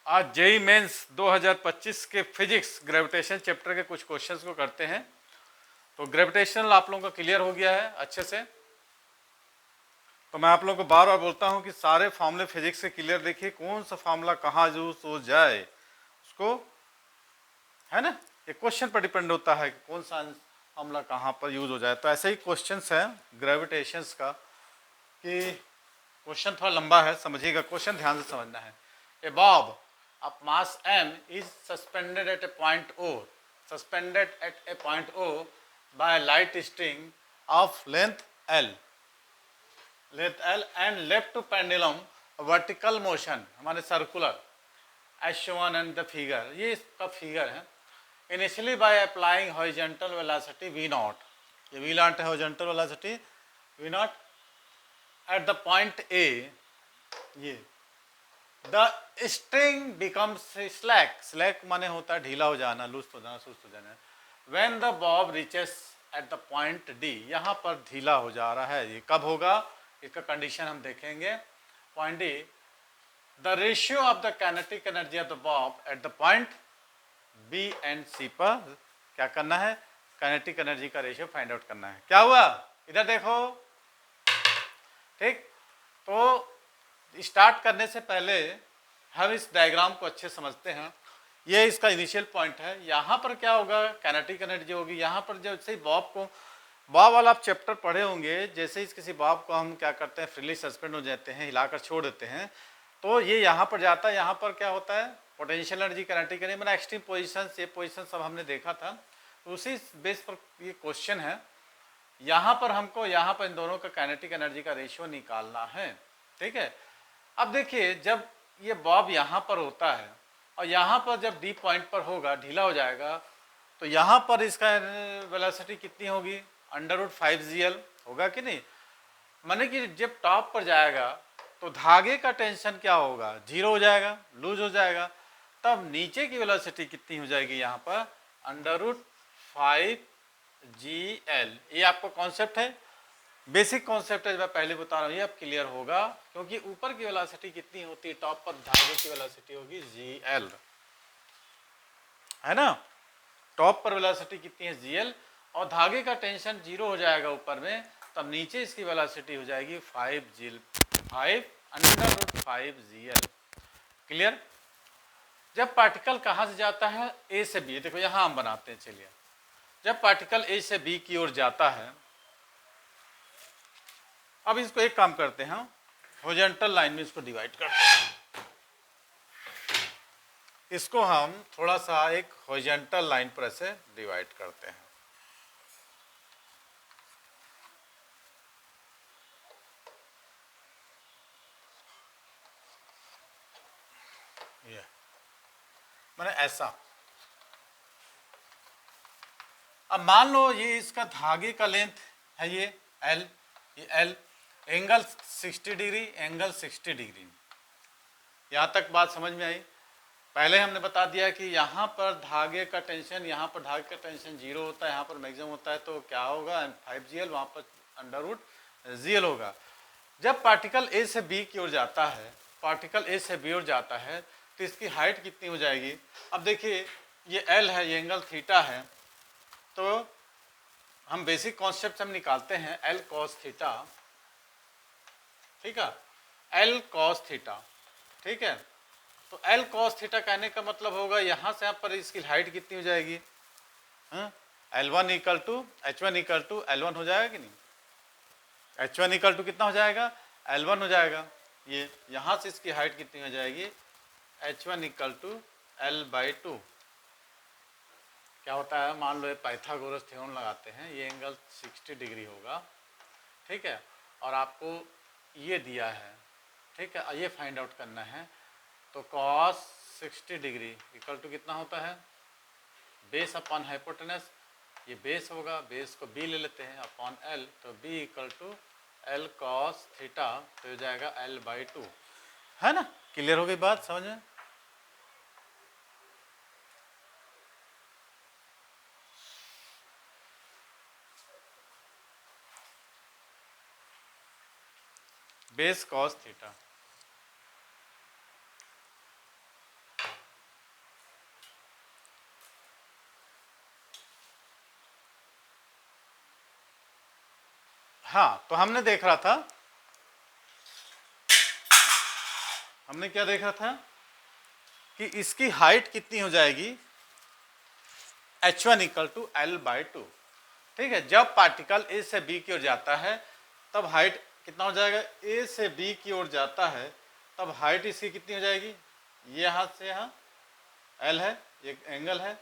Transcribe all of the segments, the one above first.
आज JEE mains 2025 के physics gravitation chapter के कुछ क्वेश्चंस को करते हैं। तो ग्रेविटेशनल आप लोगों का क्लियर हो गया है अच्छे से। तो मैं आप लोगों को बार बार बोलता हूं कि सारे फार्मूले फिजिक्स के क्लियर देखिए, कौन सा फार्मूला कहाँ यूज हो जाए उसको, है ना, ये क्वेश्चन पर डिपेंड होता है कि कौन सा फार्मूला कहाँ पर यूज हो जाए। तो ऐसे ही क्वेश्चंस है ग्रेविटेशंस का कि क्वेश्चन थोड़ा लंबा है, समझिएगा, क्वेश्चन ध्यान से समझना है। ए Bob of mass m is suspended at a point O, suspended at a point O by a light string of length L and left to pendulum vertical motion, हमारे circular as shown in the figure, ये इसका figure है। Initially by applying horizontal velocity v naught, ये v naught है horizontal velocity v naught at the point A, ये the string becomes slack, slack माने होता है ढीला हो जाना, लूज हो जाना, सुस्त हो जाना। When the bob reaches eight the point D, यहाँ पर ढीला हो जा रहा है, ये कब होगा इसका कंडीशन हम देखेंगे। Point D, the ratio of the kinetic energy of the bob at the point B and C पर क्या करना है, काइनेटिक एनर्जी का रेशियो फाइंड आउट करना है। क्या हुआ इधर देखो, ठीक। तो स्टार्ट करने से पहले हम इस डायग्राम को अच्छे समझते हैं। ये इसका इनिशियल पॉइंट है, यहाँ पर क्या होगा, काइनेटिक एनर्जी होगी। यहाँ पर जैसे ही बॉब वाला आप चैप्टर पढ़े होंगे, जैसे ही किसी बॉब को हम क्या करते हैं, फ्रीली सस्पेंड हो जाते हैं, हिलाकर छोड़ देते हैं, तो ये यहाँ पर जाता है। यहाँ पर क्या होता है, पोटेंशियल एनर्जी, काइनेटिक एनर्जी, मैंने एक्सट्रीम पोजिशन, ये पोजिशन सब हमने देखा था। उसी बेस पर ये क्वेश्चन है। यहाँ पर हमको यहाँ पर इन दोनों का काइनेटिक एनर्जी का रेशियो निकालना है, ठीक है। अब देखिए, जब ये बॉब यहाँ पर होता है और यहाँ पर जब डी पॉइंट पर होगा, ढीला हो जाएगा, तो यहाँ पर इसका वेलोसिटी कितनी होगी, √5gl होगा कि नहीं। माने कि जब टॉप पर जाएगा तो धागे का टेंशन क्या होगा, 0 हो जाएगा, लूज हो जाएगा। तब नीचे की वेलोसिटी कितनी हो जाएगी, यहाँ पर √5gl। ये आपको कॉन्सेप्ट है, बेसिक कॉन्सेप्ट है, मैं पहले बता रहा हूँ, ये अब क्लियर होगा। क्योंकि ऊपर की वेलोसिटी कितनी होती है, टॉप पर धागे की वेलोसिटी होगी gl, है ना। टॉप पर वेलोसिटी कितनी है, gl, और धागे का टेंशन 0 हो जाएगा ऊपर में, तब नीचे इसकी वेलोसिटी हो जाएगी 5gl, 5√5gl। क्लियर। जब पार्टिकल कहाँ से जाता है, ए से बी, देखो यहाँ हम बनाते हैं, चलिए। जब पार्टिकल ए से बी की ओर जाता है, अब इसको एक काम करते हैं, हॉरिजॉन्टल लाइन में इसको डिवाइड करते हैं। इसको हम थोड़ा सा एक हॉरिजॉन्टल लाइन पर ऐसे डिवाइड करते हैं। ये मैंने ऐसा, अब मान लो ये इसका धागे का लेंथ है, ये L, ये L, angle 60 degree, angle 60 degree. यहाँ तक बात समझ में आई। पहले हमने बता दिया कि यहाँ पर धागे का टेंशन, यहाँ पर धागे का टेंशन 0 होता है, यहाँ पर मैक्सिमम होता है, तो क्या होगा, 5gl, वहाँ पर √gl होगा। जब पार्टिकल ए से बी की ओर जाता है, पार्टिकल ए से बी ओर जाता है, तो इसकी हाइट कितनी हो जाएगी। अब देखिए, ये L है, ये एंगल थीटा है, तो हम बेसिक कॉन्सेप्ट हम निकालते हैं, L cos थीटा, ठीक है, L cos थीटा, ठीक है। तो L cos थीटा कहने का मतलब होगा, यहाँ से यहाँ पर इसकी हाइट कितनी हो जाएगी, L1 equal to H1 equal to L1 हो जाएगा कि नहीं, H1 इक्वल टू कितना हो जाएगा, L1 हो जाएगा। ये यहाँ से इसकी हाइट कितनी हो जाएगी, H1 इक्वल टू L/2। क्या होता है, मान लो ये पाइथागोरस थ्योरम लगाते हैं, ये एंगल 60 डिग्री होगा, ठीक है, और आपको ये दिया है, ठीक है, ये फाइंड आउट करना है। तो cos 60 डिग्री इक्वल टू कितना होता है, बेस अपॉन हाइपोटेनस, ये बेस होगा, बेस को b ले लेते हैं, अपॉन L, तो b equal to L cos theta, तो हो जाएगा L/2, है ना। क्लियर हो गई बात, समझ में। बेस cos थीटा, हाँ, तो हमने देख रहा था, हमने क्या देखा था कि इसकी हाइट कितनी हो जाएगी, H1 इक्वल टू L/2। ठीक है, जब पार्टिकल ए से बी की ओर जाता है तब हाइट कितना हो जाएगा, ए से बी की ओर जाता है तब हाइट इसकी कितनी हो जाएगी, ये यहाँ से यहाँ L है, ये एंगल है,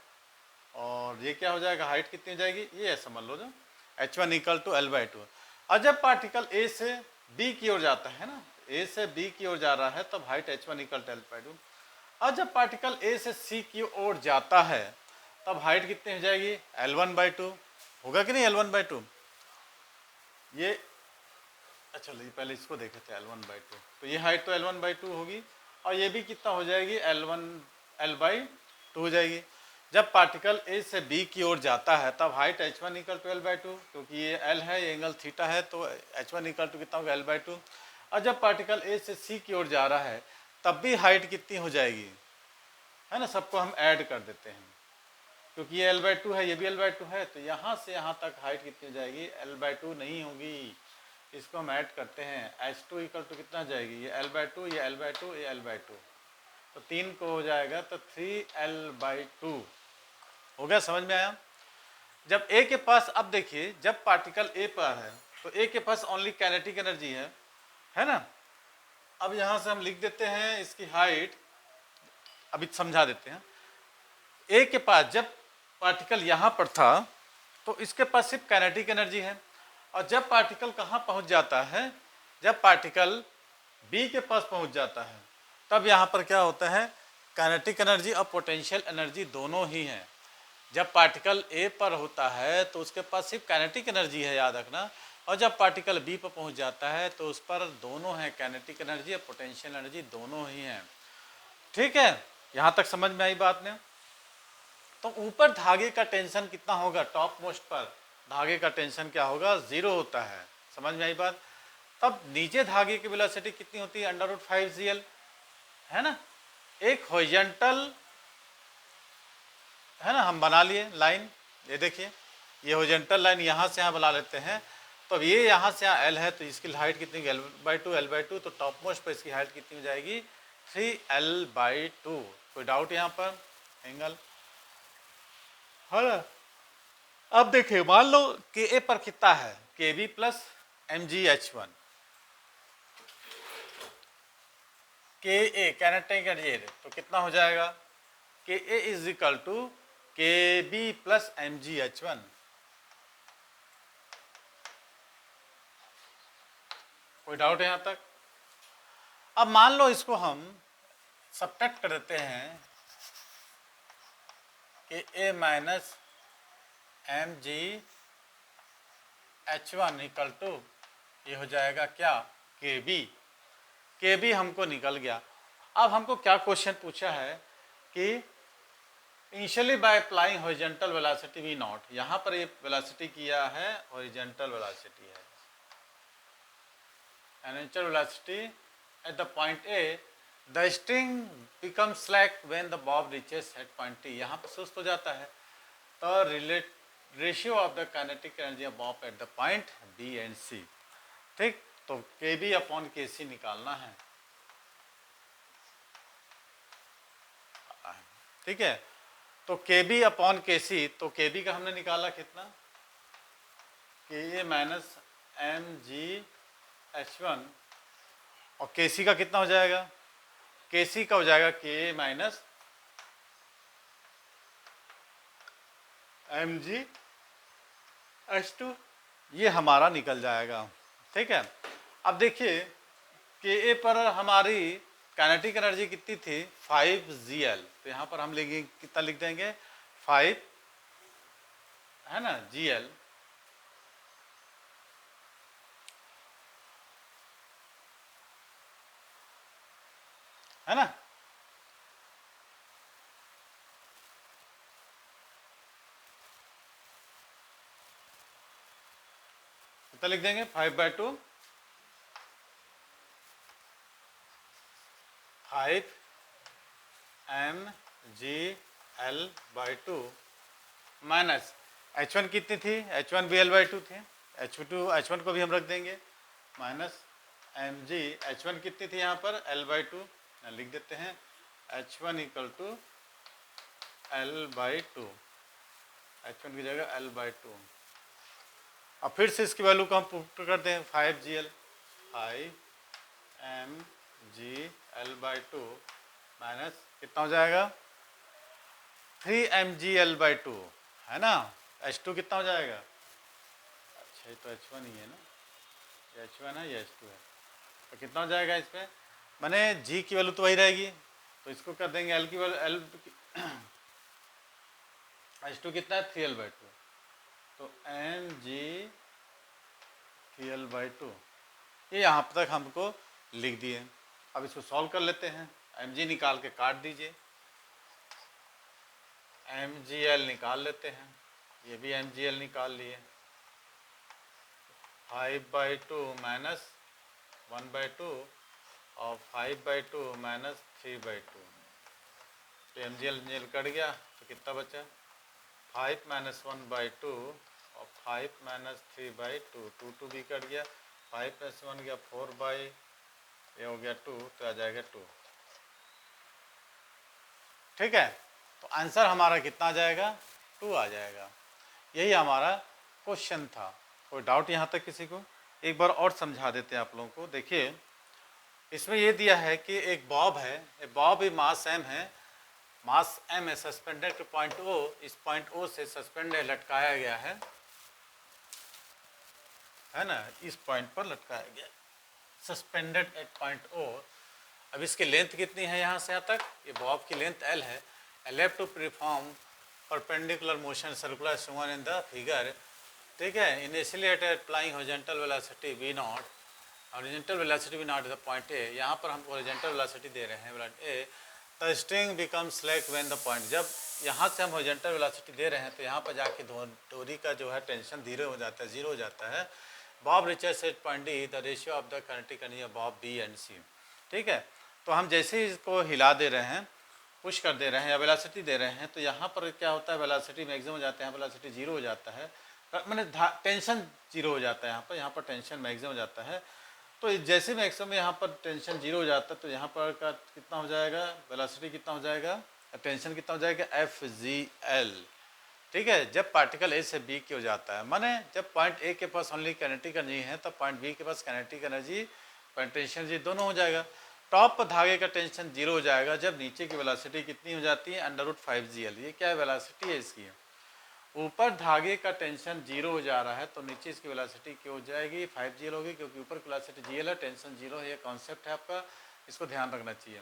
और ये क्या हो जाएगा, हाइट कितनी हो जाएगी, ये ऐसा मान लो जो H1 इक्वल टू L/2। और जब पार्टिकल ए से बी की ओर जाता है ना, ए से बी की ओर जा रहा है तब height H1 equal to L/2। और जब पार्टिकल ए से सी की ओर जाता है तब हाइट कितनी हो जाएगी, L1/2। होगा कि नहीं L1/2, ये अच्छा चलिए पहले इसको देखे थे L1/2, तो ये हाइट तो L1/2 होगी, और ये भी कितना हो जाएगी, L/2 हो जाएगी। जब पार्टिकल ए से बी की ओर जाता है तब height H1 equal to L/2, क्योंकि ये L है, ये एंगल थीटा है, तो H1 इक्वल टू कितना होगा, L/2। और जब पार्टिकल ए से सी की ओर जा रहा है तब भी हाइट कितनी हो जाएगी, है ना, सबको हम ऐड कर देते हैं, क्योंकि ये L/2 है, ये भी L/2 है, तो यहाँ से यहाँ तक हाइट कितनी हो जाएगी, L/2 नहीं होगी, इसको हम ऐड करते हैं, H2 इक्वल टू कितना हो जाएगी, ये L/2, ये L/2, ये L/2, तो 3 को हो जाएगा तो 3L/2 हो गया, समझ में आया। जब ए के पास, अब देखिए जब पार्टिकल ए पर है तो ए के पास ओनली काइनेटिक एनर्जी है ना। अब यहाँ से हम लिख देते हैं इसकी हाइट, अभी समझा देते हैं। ए के पास जब पार्टिकल यहाँ पर था तो इसके पास सिर्फ काइनेटिक एनर्जी है, और जब पार्टिकल कहाँ पहुँच जाता है, जब पार्टिकल बी के पास पहुँच जाता है तब यहाँ पर क्या होता है, काइनेटिक एनर्जी और पोटेंशियल एनर्जी दोनों ही हैं। जब पार्टिकल ए पर होता है तो उसके पास सिर्फ काइनेटिक एनर्जी है, याद रखना, और जब पार्टिकल बी पर पहुंच जाता है तो उस पर दोनों हैं, काइनेटिक एनर्जी और पोटेंशियल एनर्जी दोनों ही हैं। ठीक है, यहाँ तक समझ में आई बात ने। तो ऊपर धागे का टेंशन कितना होगा, टॉप मोस्ट पर धागे का टेंशन क्या होगा, 0 होता है, समझ में आई बात। तब नीचे धागे की वेलोसिटी कितनी होती है, √5gl, है ना। एक हॉरिजॉन्टल है ना, हम बना लिए लाइन, ये देखिए ये हॉरिजॉन्टल लाइन यहाँ से यहाँ बना लेते हैं, तो ये यहाँ से यहाँ L है, तो इसकी हाइट कितनी, L/2, तो टॉप मोस्ट पर इसकी हाइट कितनी हो जाएगी, 3L/2। कोई डाउट यहाँ पर, एंगल है ना। अब देखिए मान लो कि ए पर कितना है, KB plus mgH1, KA kinetic energy, तो कितना हो जाएगा, KA is equal to KB plus mgH1। कोई डाउट है यहाँ तक। अब मान लो इसको हम सब्ट्रैक्ट कर देते हैं कि A minus mgH1 equal to, ये हो जाएगा क्या, KB हमको निकल गया। अब हमको क्या क्वेश्चन पूछा है कि initially by applying horizontal velocity V0, यहाँ पर ये वेलोसिटी किया है, हॉरिजॉन्टल वेलोसिटी है, initial velocity at the point A, the string become slack when the bob reaches at point T, यहाँ पर सुस्त हो जाता है, तो ratio of the kinetic energy of bob at the point B and C। ठीक, तो KB/KC निकालना है, ठीक है। तो KB/KC, तो KB का हमने निकाला कितना, KA माइनस mgH1, और KC का कितना हो जाएगा, KC का हो जाएगा KA माइनस mgH2, ये हमारा निकल जाएगा। ठीक है, अब देखिए KA पर हमारी काइनेटिक एनर्जी कितनी थी, 5gl, तो यहाँ पर हम लेंगे कितना, लिख देंगे 5, है ना, gl, है ना। कितना लिख देंगे, 5/2, 5mgl/2 माइनस H1 कितनी थी, H1 भी L/2 थी, H1 को भी हम रख देंगे माइनस एम जी। H1 कितनी थी यहाँ पर L/2, लिख देते हैं H1 equal to L/2, H1 की जगह L/2। अब फिर से इसकी वैल्यू को हम पुट कर दें 5gl 5mgl/2 माइनस कितना हो जाएगा 3mgl/2, है ना। H2 कितना हो जाएगा, अच्छा ये तो H1 ही है ना, ये H1 है, ये H2 है, तो कितना हो जाएगा इसमें, माने G की वैल्यू तो वही रहेगी, तो इसको कर देंगे L की वैल्यू H2 कितना है 3l/2, तो mg 3l/2 ये यहाँ तक हमको लिख दिए। अब इसको सॉल्व कर लेते हैं, mg निकाल के काट दीजिए, mgl निकाल लेते हैं, ये भी mgl निकाल लिए, 5/2 माइनस 1/2 और 5/2 माइनस 3/2, तो mgl कट गया तो कितना बचा 5 माइनस 1/2 और 5 माइनस 3/2, 2 भी कट गया, 5 प्लस 1 गया 4 ये हो गया 2, तो आ जाएगा 2। ठीक है, तो आंसर हमारा कितना आ जाएगा 2 आ जाएगा। यही हमारा क्वेश्चन था। कोई डाउट यहाँ तक किसी को, एक बार और समझा देते हैं आप लोगों को। देखिए इसमें ये दिया है कि एक बॉब है, बॉब भी मास m है, मास m है, सस्पेंडेड टू पॉइंट O, इस पॉइंट O से सस्पेंडेड लटकाया गया है ना, इस पॉइंट पर लटकाया गया, सस्पेंडेड एट पॉइंट O। अब इसकी लेंथ कितनी है यहाँ से यहाँ तक, ये बॉब की लेंथ L है, left to perform perpendicular motion circular shown in the figure। ठीक है, initially at applying horizontal velocity v0, horizontal velocity v0 is the point A, यहाँ पर हम हॉरिजॉन्टल वेलोसिटी दे रहे हैं A, the string become slack when the point, जब यहाँ से हम हॉरिजॉन्टल वेलोसिटी दे रहे हैं तो यहाँ पर जाके डोरी का जो है टेंशन धीरे हो जाता है, जीरो हो जाता है। Bob reaches at point D, the ratio of the kinetic energy of bob B and C। ठीक है, तो हम जैसे ही इसको हिला दे रहे हैं, पुश कर दे रहे हैं या वेलोसिटी दे रहे हैं, तो यहाँ पर क्या होता है वेलोसिटी मैक्सिमम हो जाता है, वेलोसिटी जीरो हो जाता है, मैंने टेंशन जीरो हो जाता है, यहाँ पर टेंशन मैक्सिमम हो जाता है। तो जैसे मैक्सिमम यहाँ पर टेंशन जीरो हो जाता है, तो यहाँ पर का कितना हो जाएगा वेलोसिटी कितना हो जाएगा, टेंशन कितना हो जाएगा FGL। ठीक है, जब पार्टिकल A से B की हो जाता है, माने जब पॉइंट A के पास ओनली काइनेटिक एनर्जी है, तब पॉइंट B के पास काइनेटिक एनर्जी टेंशन एनर्जी दोनों हो जाएगा। टॉप पर धागे का टेंशन जीरो हो जाएगा जब नीचे की वेलोसिटी कितनी हो जाती है √5gl। ये क्या है वेलोसिटी है इसकी, ऊपर धागे का टेंशन जीरो हो जा रहा है तो नीचे इसकी वेलोसिटी क्या हो जाएगी 5gl होगी, क्योंकि ऊपर की वेलोसिटी gl है, टेंशन जीरो है, ये कॉन्सेप्ट है आपका, इसको ध्यान रखना चाहिए।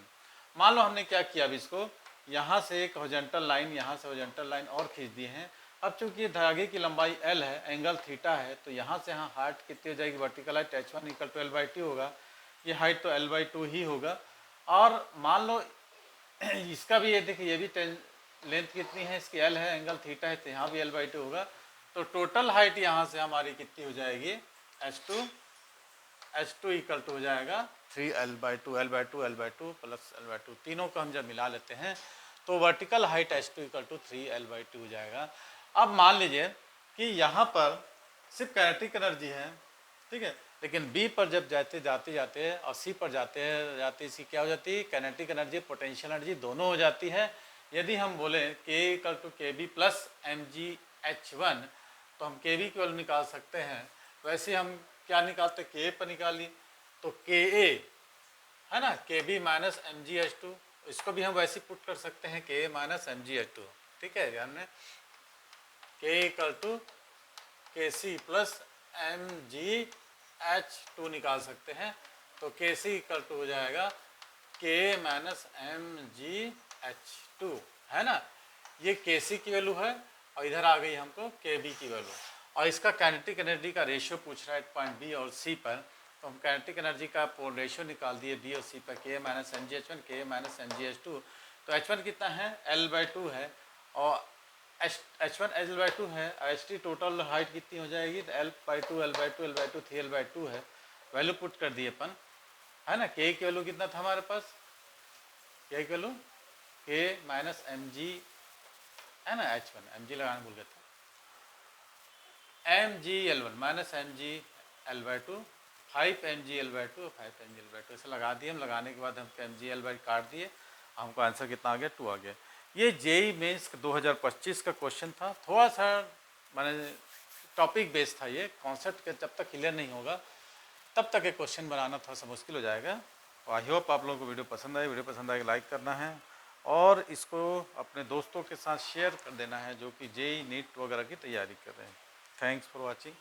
मान लो हमने क्या किया, अब इसको यहाँ से एक हॉरिजॉन्टल लाइन, यहाँ से हॉरिजॉन्टल लाइन और खींच दी है। अब चूंकि धागे की लंबाई L है, एंगल थीटा है, तो यहाँ से यहाँ हाइट कितनी हो जाएगी, vertical height H1 equal to L/2 होगा, ये हाइट तो L/2 ही होगा। और मान लो इसका भी ये देखिए, ये भी लेंथ कितनी है इसकी L है, एंगल थीटा है, तो यहाँ भी L/2 होगा, तो टोटल हाइट यहाँ से हमारी कितनी हो जाएगी H2 इक्वल टू हो जाएगा 3L/2, L/2 प्लस L/2, तीनों को हम जब मिला लेते हैं तो vertical height H2 equal to 3L/2 हो जाएगा। अब मान लीजिए कि यहाँ पर सिर्फ काइनेटिक एनर्जी है, ठीक है, लेकिन B पर जब जाते और C पर जाते सी क्या हो जाती है काइनेटिक एनर्जी पोटेंशियल एनर्जी दोनों हो जाती है। यदि हम बोले K equal to KB plus mgH1, तो हम KB की वैल्यू निकाल सकते हैं। वैसे हम क्या निकालते, K पर निकालिए, तो KA है ना, KB माइनस mgH2, इसको भी हम वैसे पुट कर सकते हैं K माइनस mgH2। ठीक है, ध्यान में K equal to KC plus mgH2 निकाल सकते हैं, तो KC इक्वल टू हो जाएगा K माइनस mgH2, है ना, ये KC की वैल्यू है और इधर आ गई हमको KB की वैल्यू, और इसका काइनेटिक एनर्जी का रेशियो पूछ रहा है पॉइंट B और C पर, तो हम काइनेटिक एनर्जी का रेशियो निकाल दिए B और C पर, K minus mgH1 K minus mgH2, तो H1 कितना है L/2 है और H1 L/2 है, HT टोटल हाइट कितनी हो जाएगी L/2 3L/2 है, वैल्यू पुट कर दिए अपन, है ना। K की वैल्यू कितना था हमारे पास, K की वैल्यू K माइनस mg है ना, H1 mg लगाना भूल गया था, mg/L1 minus mg/L/2 5 mg/L/2 5 mg/2 ऐसे लगा दिए हम। लगाने के बाद हम mg/L काट दिए, हमको आंसर कितना आ गया 2 आ गया। ये जेई मेंस 2025 का क्वेश्चन था। थोड़ा सा मैंने टॉपिक बेस्ड था, ये कॉन्सेप्ट के जब तक क्लियर नहीं होगा तब तक ये क्वेश्चन बनाना थोड़ा सा मुश्किल हो जाएगा। तो आई होप आप लोगों को वीडियो पसंद आए। वीडियो पसंद आए लाइक करना है और इसको अपने दोस्तों के साथ शेयर कर देना है जो कि जेई नीट वगैरह की तैयारी कर रहे हैं। Thanks for watching.